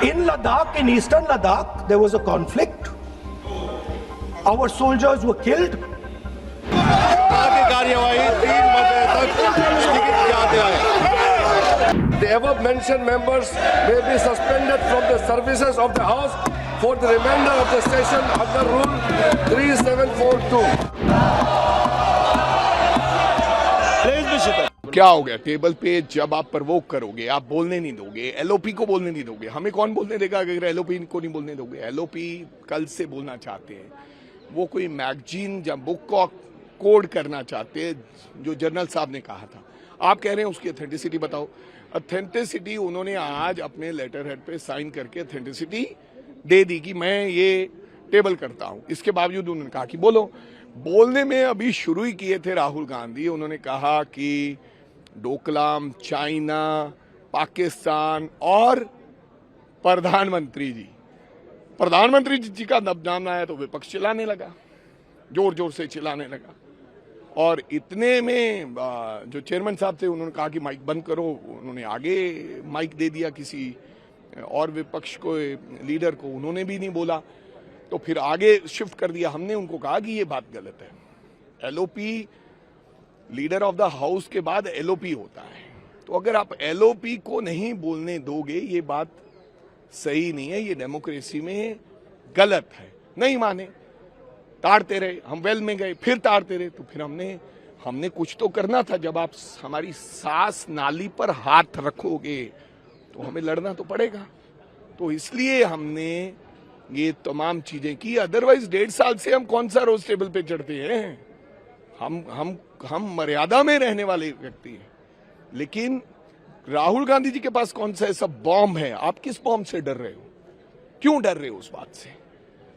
In Ladakh, in eastern Ladakh, there was a conflict. Our soldiers were killed. The above mentioned members may be suspended from the services of the House for the remainder of the session under Rule 3742. क्या हो गया? Table पे जब आप प्रवोक करोगे, आप बोलने नहीं दोगे, एलओपी को बोलने नहीं दोगे, हमें कौन बोलने देगा अगर एलओपी को नहीं बोलने दोगे? एलओपी कल से बोलना चाहते हैं, वो कोई मैगजीन या बुक को कोड करना चाहते हैं, जो जनरल साहब ने कहा था। आप कह रहे हैं उसकी ऑथेंटिसिटी बताओ। ऑथेंटिसिटी उन्होंने आज अपने लेटर हेड पे साइन करके ऑथेंटिसिटी दे दी कि मैं ये टेबल करता हूं। इसके बावजूद उन्होंने कहा कि बोलो। बोलने में अभी शुरू ही किए थे राहुल गांधी। उन्होंने कहा कि डोकलाम, चाइना, पाकिस्तान और प्रधानमंत्री जी का नाम आया तो विपक्ष चिल्लाने लगा, जोर जोर से चिल्लाने लगा। और इतने में जो चेयरमैन साहब थे उन्होंने कहा कि माइक बंद करो। उन्होंने आगे माइक दे दिया किसी और विपक्ष को, लीडर को, उन्होंने भी नहीं बोला, तो फिर आगे शिफ्ट कर दिया। हमने उनको कहा कि ये बात गलत है। LOP leader of the house के बाद एलओपी होता है, तो अगर आप एलओपी को नहीं बोलने दोगे, ये बात सही नहीं है, ये डेमोक्रेसी में गलत है। नहीं माने, ताड़ते रहे, हम वेल में गए, फिर ताड़ते रहे, तो फिर हमने कुछ तो करना था। जब आप हमारी सांस नाली पर हाथ रखोगे तो हमें लड़ना तो पड़ेगा। तो इसलिए हमने ये तमाम चीजें की। अदरवाइज 1.5 साल से हम कौन सा रोज टेबल पे चढ़ते हैं? हम मर्यादा में रहने वाले व्यक्ति हैं। लेकिन राहुल गांधी जी के पास कौन सा ऐसा बॉम्ब है? आप किस बॉम्ब से डर रहे हो? क्यों डर रहे हो उस बात से?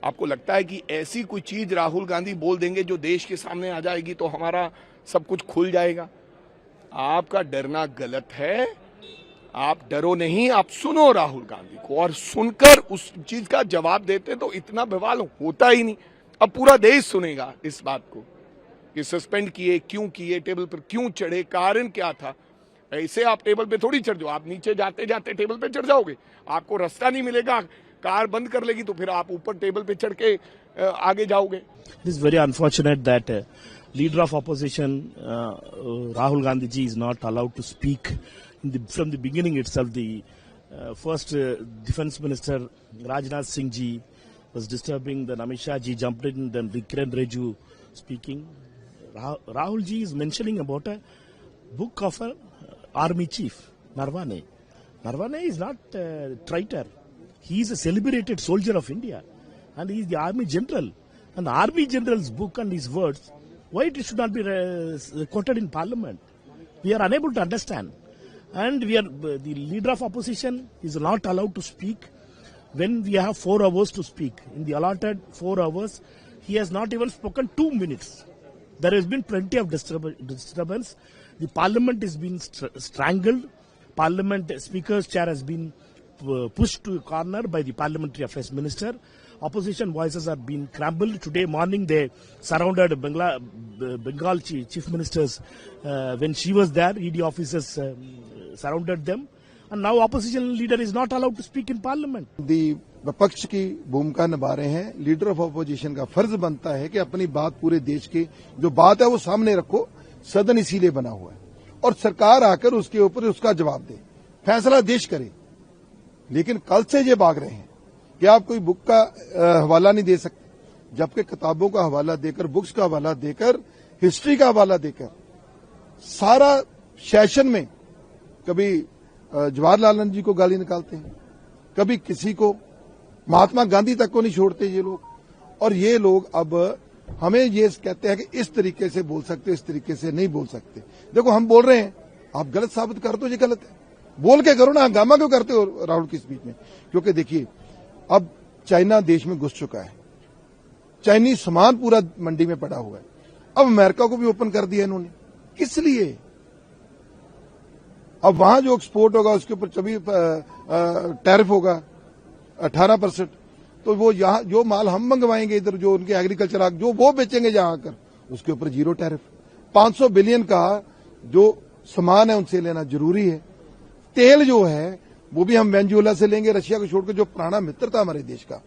आपको लगता है कि ऐसी कोई चीज राहुल गांधी बोल देंगे जो देश के सामने आ जाएगी तो हमारा सब कुछ खुल जाएगा? आपका डरना गलत है। आप डरो नहीं, आप सुनो राहुल गांधी को, और सुनकर उस चीज का जवाब देते तो इतना बवाल होता ही नहीं। अब पूरा देश सुनेगा इस बात को कि सस्पेंड किए, क्यों किए, टेबल पर क्यों चढ़े, कारण क्या था। ऐसे आप टेबल पे थोड़ी चढ़ जाओ। आप नीचे जाते जाते टेबल पे चढ़ जाओगे, आपको रास्ता नहीं मिलेगा, कार बंद कर लेगी, तो फिर आप ऊपर टेबल पे चढ़ के आगे जाओगे। It is very unfortunate that leader of opposition Rahul Gandhi ji is not allowed to speak. From the beginning itself, the first defense minister Rajnath Singh ji was disturbing, then Amit Shah ji jumped in, then Kiren Rijiju speaking. Rahul ji is mentioning about a book of an army chief, Narwane. Narwane is not a traitor. He is a celebrated soldier of India, and he is the army general. And the army general's book and his words, why it should not be quoted in parliament? We are unable to understand. And the leader of opposition is not allowed to speak when we have 4 hours to speak. In the allotted 4 hours, he has not even spoken 2 minutes. There has been plenty of disturbance. The parliament is being strangled. Parliament speaker's chair has been pushed to a corner by the parliamentary affairs minister. Opposition voices are being crumbled. Today morning they surrounded Bengal chief ministers. When she was there, ED officers surrounded them. And now opposition leader is not allowed to speak in parliament. The विपक्ष की भूमिका निभा रहे हैं। Leader of opposition का फर्ज बनता है कि अपनी बात पूरे देश की जो बात है वो सामने रखो। सदन इसीलिए बना हुआ है और सरकार आकर उसके ऊपर उसका जवाब दे, फैसला देश करे। लेकिन कल से ये भाग रहे हैं कि आप कोई बुक का हवाला नहीं दे सकते, जबकि किताबों का हवाला देकर, बुक्स का हवाला देकर, हिस्ट्री का हवाला देकर सारा सेशन में कभी जवाहरलाल नेहरू जी को गाली निकालते हैं, कभी किसी को, महात्मा गांधी तक को नहीं छोड़ते ये लोग। और ये लोग अब हमें ये कहते हैं कि इस तरीके से बोल सकते, इस तरीके से नहीं बोल सकते। देखो हम बोल रहे हैं, आप गलत साबित कर दो, ये गलत है, बोल के करो ना। हंगामा क्यों करते हो राहुल की स्पीच में? क्योंकि देखिए अब चाइना देश में घुस चुका है, चाइनीज सामान पूरा मंडी में पड़ा हुआ है। अब अमेरिका को भी ओपन कर दिया इन्होंने, किस लिए? अब वहां जो एक्सपोर्ट होगा उसके ऊपर सभी टैरिफ होगा 18%। तो वो यहाँ जो माल हम मंगवाएंगे इधर, जो उनके एग्रीकल्चर जो वो बेचेंगे यहाँ आकर, उसके ऊपर 0 टैरिफ। 500 बिलियन का जो सामान है उनसे लेना जरूरी है। तेल जो है वो भी हम वेनेजुएला से लेंगे, रशिया को छोड़कर, जो पुराना मित्र था हमारे देश का।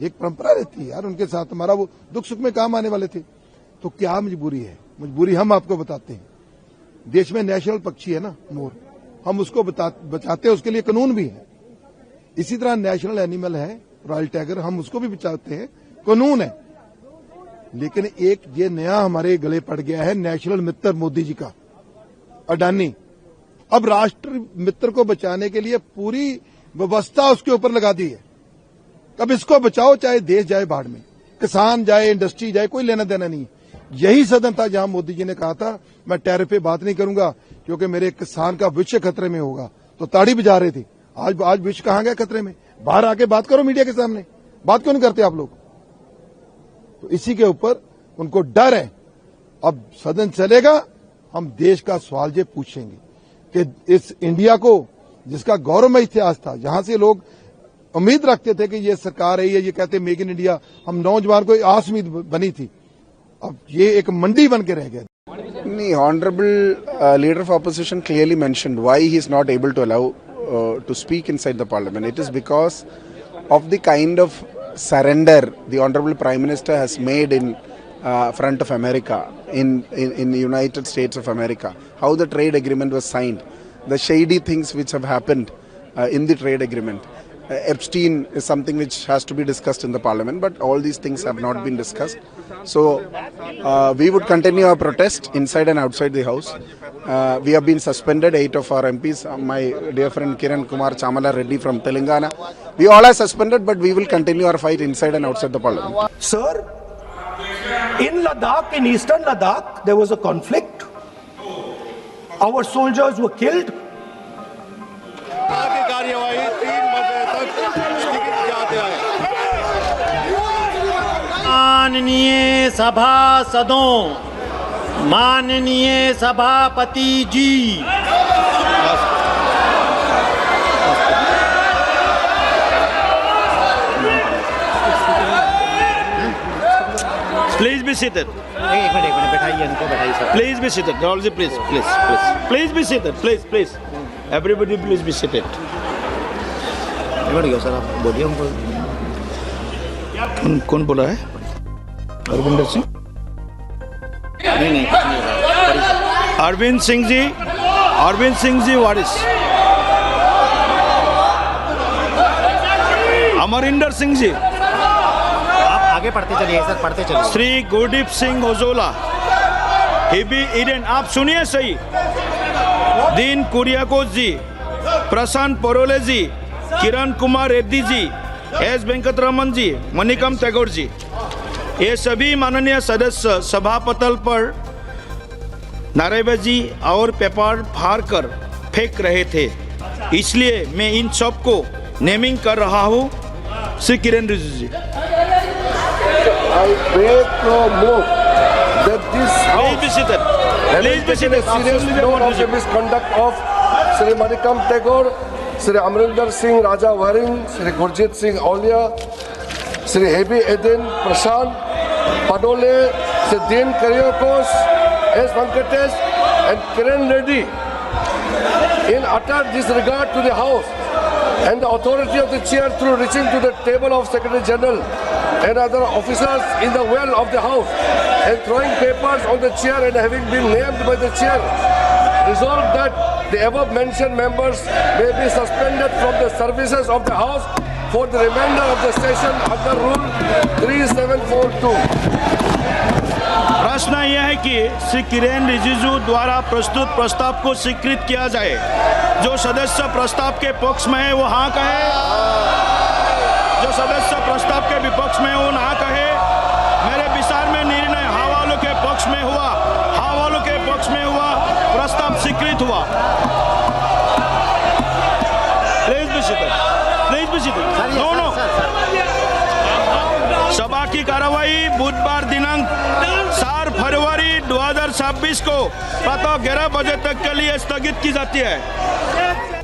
एक परंपरा रहती है यार, उनके साथ हमारा वो दुख सुख में काम आने वाले थे। तो क्या मजबूरी है? मजबूरी हम आपको बताते हैं। देश में नेशनल पक्षी है ना मोर, हम उसको बचाते हैं, उसके लिए कानून भी है। इसी तरह नेशनल एनिमल है रॉयल टाइगर, हम उसको भी बचाते हैं, कानून है। लेकिन एक ये नया हमारे गले पड़ गया है नेशनल मित्र मोदी जी का, अडानी। अब राष्ट्र मित्र को बचाने के लिए पूरी व्यवस्था उसके ऊपर लगा दी है। अब इसको बचाओ, चाहे देश जाए बाढ़ में, किसान जाए, इंडस्ट्री जाए, कोई लेना देना नहीं है। यही सदन था जहां मोदी जी ने कहा था मैं टैरिफ पे बात नहीं करूंगा क्योंकि मेरे किसान का भविष्य खतरे में होगा, तो ताड़ी बजा रहे थे। आज भविष्य कहां गया खतरे में? बाहर आके बात करो मीडिया के सामने, बात क्यों नहीं करते आप लोग? तो इसी के ऊपर उनको डर है। अब सदन चलेगा, हम देश का सवाल ये पूछेंगे कि इस इंडिया को जिसका गौरवमय इतिहास था, जहां से लोग उम्मीद रखते थे कि ये सरकार है, ये कहते मेक इन इंडिया, हम नौजवान को आस उम्मीद बनी थी, अब ये एक मंडी बन के रह गया। The honorable leader of opposition clearly mentioned why he is not able to allow to speak inside the parliament. It is because of the kind of surrender the honorable prime minister has made in front of America, in the United States of America, how the trade agreement was signed, the shady things which have happened in the trade agreement. Epstein is something which has to be discussed in the parliament, but all these things have not been discussed. So we would continue our protest inside and outside the house. We have been suspended, 8 of our MPs, my dear friend Kiran Kumar Chamala Reddy from Telangana. We all are suspended, but we will continue our fight inside and outside the parliament. Sir, in Ladakh, in eastern Ladakh, there was a conflict. Our soldiers were killed. आगे कार्यवाही 3 बजे तक स्थगित किया गया है। माननीय सभासदों, माननीय सभापति जी, Please be seated. एक मिनट बैठाइए इनको, बैठाइए sir. Please be seated. Dolzy, please be seated. Please. Everybody, please be seated. एक मिनट सर, आप बोलिए उनको। कौन बोला है? अरविंदर सिंह? नहीं कुछ नहीं होगा। अरविंद सिंह जी वारिस। अमरिंदर सिंह जी। आप आगे पढ़ते चलिए सर, पढ़ते चलिए। श्री गुरदीप सिंह ओजोला, हिबी ईडन, आप सुनिए सही। दीन कुरियाकोस जी, प्रशांत परोले जी, किरण कुमार रेड्डी जी, एस वेंकटरमन जी, मणिकम टैगोर जी, ये सभी माननीय सदस्य सभापटल पर नारेबाजी और पेपर फाड़ कर फेंक रहे थे, इसलिए मैं इन सब को नेमिंग कर रहा हूँ। श्री किरण रिजिजू जी। I beg to move that this Please be seated. Please be seated. serious note of the misconduct of Sri Manikam Tagore, Sri Amrinder Singh Raja Waring, Sri Gurjit Singh Aulia, Sri Hebi Eden Prashant Padole, Sri Dean Kuryakos, S. Venkatesh and Kiran Reddy in utter disregard to the House and the authority of the chair through reaching to the table of Secretary General and other officers in the well of the House and throwing papers on the chair and having been named by the chair, resolved that the above mentioned members may be suspended from the services of the House for the remainder of the session under Rule 3742. प्रश्न यह है कि श्री किरेन रिजिजू द्वारा प्रस्तुत प्रस्ताव को स्वीकृत किया जाए। जो सदस्य प्रस्ताव के पक्ष में है वो हाँ कहे, जो सदस्य प्रस्ताव के विपक्ष में है वो ना कहे। मेरे विचार में निर्णय हाँ वालों के पक्ष में हुआ, हाँ वालों के पक्ष में हुआ, प्रस्ताव स्वीकृत हुआ। Please be seated. नो। सभा की कार्रवाई बुधवार दिनांक 4 फरवरी 2026 को प्रातः 11 बजे तक के लिए स्थगित की जाती है।